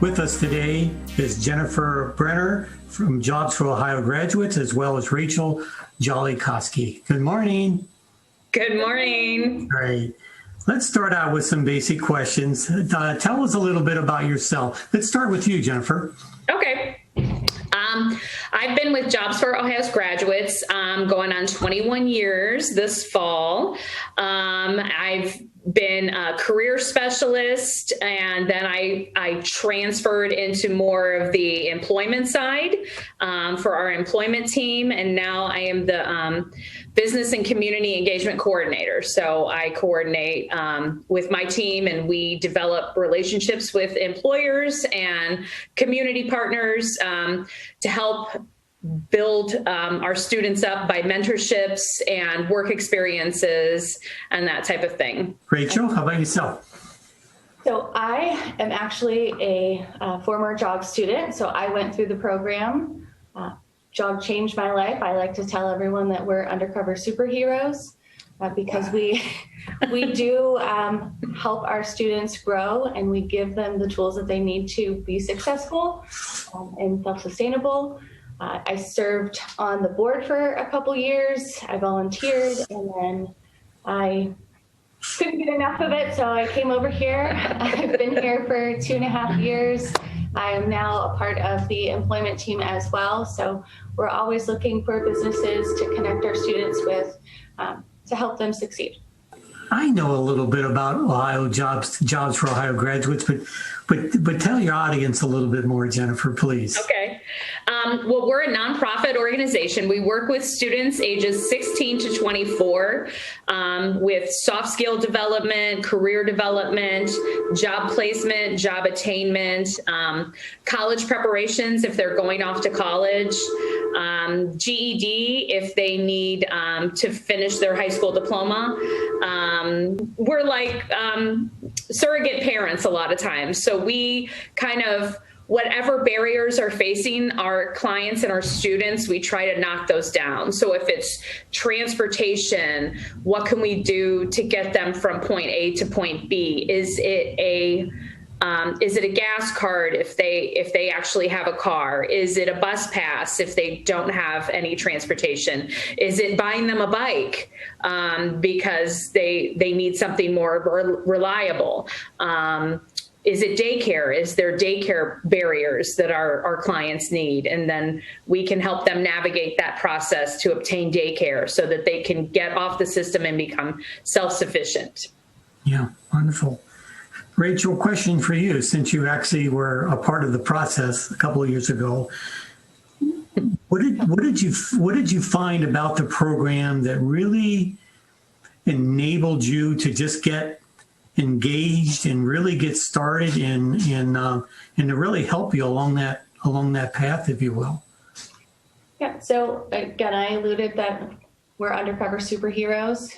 With us today is Jennifer Brenner from Jobs for Ohio Graduates, as well as Rachel Jolly-Koski. Good morning. Good morning. Great. Let's start out with some basic questions. Tell us a little bit about yourself. Let's start with you, Jennifer. Okay. I've been with Jobs for Ohio's Graduates going on 21 years this fall. I've been a career specialist, and then I transferred into more of the employment side for our employment team, and now I am the business and community engagement coordinator. So I coordinate with my team, and we develop relationships with employers and community partners to help build our students up by mentorships and work experiences and that type of thing. Rachel, how about yourself? So I am actually a former Jog student. So I went through the program. Jog changed my life. I like to tell everyone that we're undercover superheroes because we do help our students grow, and we give them the tools that they need to be successful and self-sustainable. I served on the board for a couple years. I volunteered, and then I couldn't get enough of it, so I came over here. I've been here for 2.5 years. I am now a part of the employment team as well. So we're always looking for businesses to connect our students with to help them succeed. I know a little bit about Ohio Jobs for Ohio Graduates, but tell your audience a little bit more, Jennifer, please. Okay. Well, we're a nonprofit organization. We work with students ages 16 to 24 with soft skill development, career development, job placement, job attainment, college preparations if they're going off to college, GED if they need to finish their high school diploma. We're like surrogate parents a lot of times. So we kind of, whatever barriers are facing our clients and our students, we try to knock those down. So if it's transportation, what can we do to get them from point A to point B? Is it a gas card if they actually have a car? Is it a bus pass if they don't have any transportation? Is it buying them a bike because they need something more reliable? Is it daycare? Is there daycare barriers that our clients need? And then we can help them navigate that process to obtain daycare so that they can get off the system and become self-sufficient. Yeah, wonderful. Rachel, question for you, since you actually were a part of the process a couple of years ago. What did you find about the program that really enabled you to just get engaged and really get started and to really help you along that path, if you will? Yeah, so again, I alluded that we're undercover superheroes.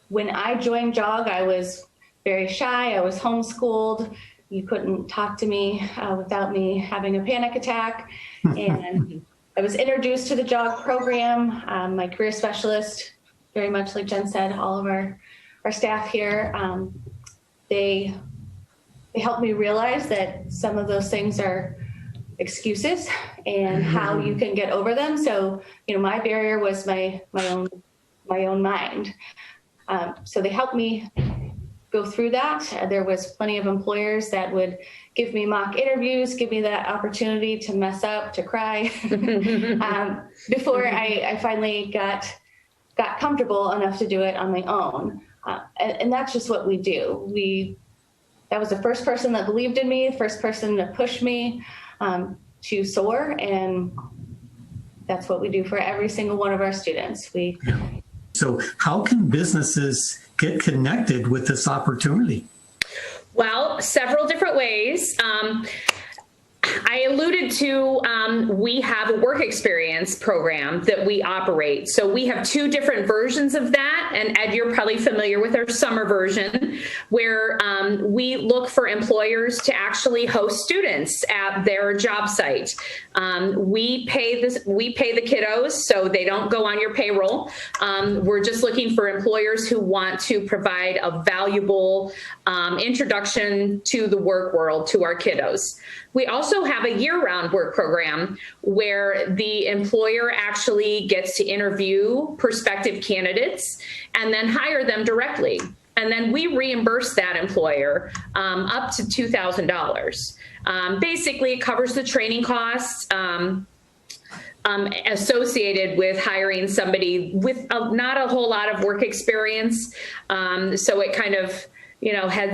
When I joined Jog, I was very shy. I was homeschooled. You couldn't talk to me without me having a panic attack. And I was introduced to the Jog program. My career specialist, very much like Jen said, all of our staff here, they helped me realize that some of those things are excuses and how you can get over them. So, my barrier was my own mind. So they helped me go through that. There was plenty of employers that would give me mock interviews, give me that opportunity to mess up, to cry, before I finally got comfortable enough to do it on my own. And that's just what we do. That was the first person that believed in me, the first person that pushed me to soar. And that's what we do for every single one of our students. So how can businesses get connected with this opportunity? Well, several different ways. I I alluded to, we have a work experience program that we operate. So we have two different versions of that. And Ed, you're probably familiar with our summer version, where we look for employers to actually host students at their job site. We pay the kiddos, so they don't go on your payroll. We're just looking for employers who want to provide a valuable introduction to the work world to our kiddos. We also have a year-round work program where the employer actually gets to interview prospective candidates and then hire them directly. And then we reimburse that employer up to $2,000. Basically, it covers the training costs associated with hiring somebody with not a whole lot of work experience. So it kind of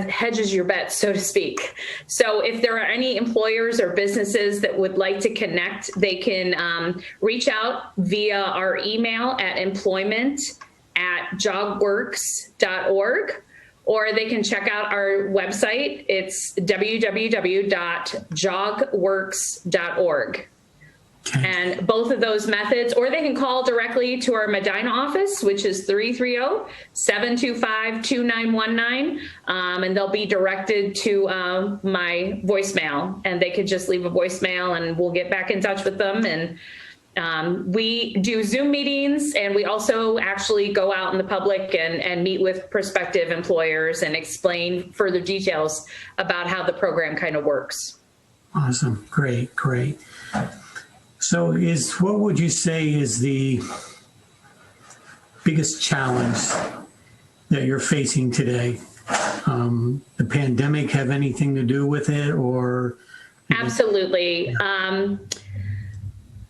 hedges your bets, so to speak. So if there are any employers or businesses that would like to connect, they can reach out via our email at employment@jogworks.org, or they can check out our website. It's www.jogworks.org. Okay. And both of those methods, or they can call directly to our Medina office, which is 330-725-2919. And they'll be directed to my voicemail, and they could just leave a voicemail and we'll get back in touch with them. And we do Zoom meetings, and we also actually go out in the public and meet with prospective employers and explain further details about how the program kind of works. Awesome. Great. So what would you say is the biggest challenge that you're facing today? The pandemic have anything to do with it, or? Absolutely.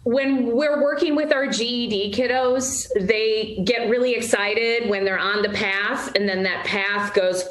When we're working with our GED kiddos, they get really excited when they're on the path, and then that path goes.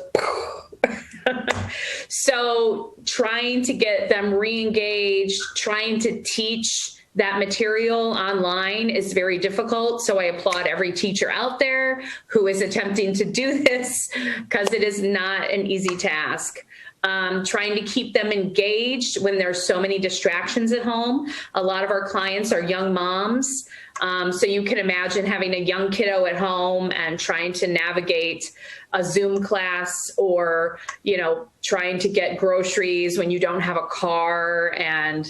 So trying to get them re-engaged, trying to teach that material online is very difficult. So I applaud every teacher out there who is attempting to do this, because it is not an easy task. Trying to keep them engaged when there's so many distractions at home. A lot of our clients are young moms. So you can imagine having a young kiddo at home and trying to navigate a Zoom class, or, trying to get groceries when you don't have a car. And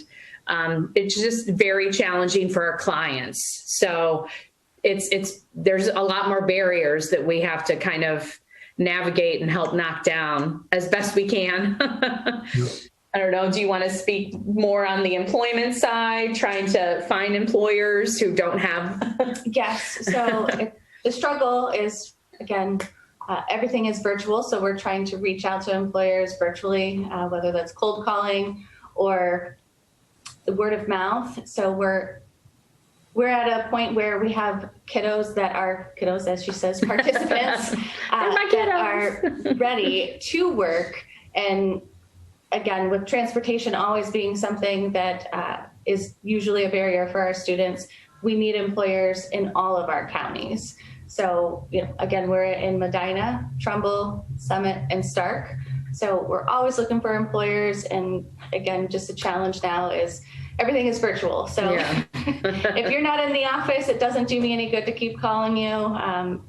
it's just very challenging for our clients. So there's a lot more barriers that we have to kind of navigate and help knock down as best we can. I don't know. Do you want to speak more on the employment side, trying to find employers who don't have? Yes. So the struggle is, again, everything is virtual. So we're trying to reach out to employers virtually, whether that's cold calling or the word of mouth. So we're at a point where we have kiddos that are kiddos, as she says, participants that are ready to work. And again, with transportation always being something that is usually a barrier for our students, we need employers in all of our counties. So, again, we're in Medina, Trumbull, Summit, and Stark. So we're always looking for employers. And again, just a challenge now is everything is virtual. So if you're not in the office, it doesn't do me any good to keep calling you, and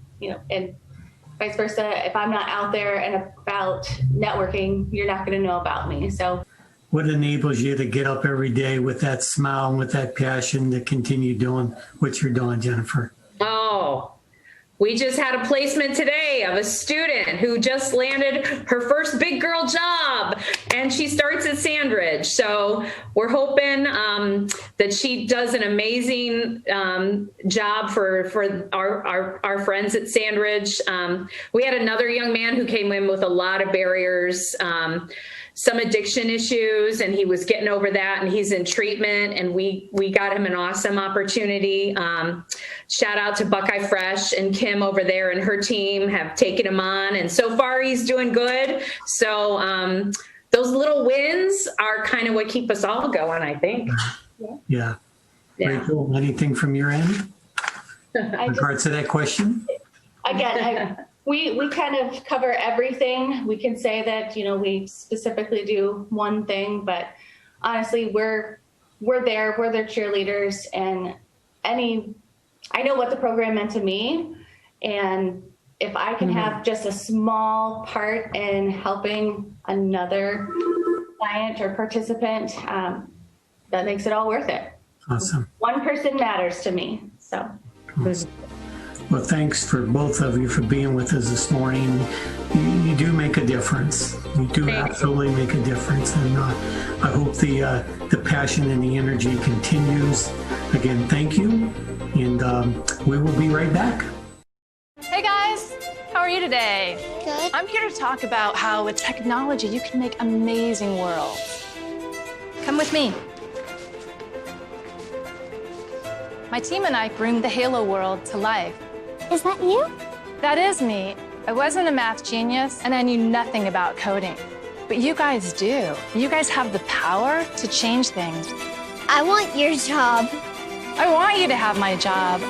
vice versa. If I'm not out there and about networking, you're not going to know about me. So what enables you to get up every day with that smile and with that passion to continue doing what you're doing, Jennifer? Oh, we just had a placement today of a student who just landed her first big girl job, and she starts at Sandridge. So we're hoping that she does an amazing job for our friends at Sandridge. We had another young man who came in with a lot of barriers, some addiction issues, and he was getting over that, and he's in treatment, and we got him an awesome opportunity. Shout out to Buckeye Fresh and Kim over there and her team have taken him on, and so far he's doing good. So those little wins are kind of what keep us all going, I think. Yeah. Rachel, anything from your end in regards to that question? Again, we kind of cover everything. We can say that, we specifically do one thing, but honestly, we're there, we're their cheerleaders, and I know what the program meant to me, and if I can have just a small part in helping another client or participant, that makes it all worth it. Awesome. One person matters to me, so. Well, thanks for both of you for being with us this morning. You do make a difference. You do absolutely make a difference, and I hope the passion and the energy continues. Again, thank you, and we will be right back. Hey guys, how are you today? Good. I'm here to talk about how with technology you can make amazing worlds. Come with me. My team and I bring the Halo world to life. Is that you? That is me. I wasn't a math genius and I knew nothing about coding. But you guys do. You guys have the power to change things. I want your job. I want you to have my job.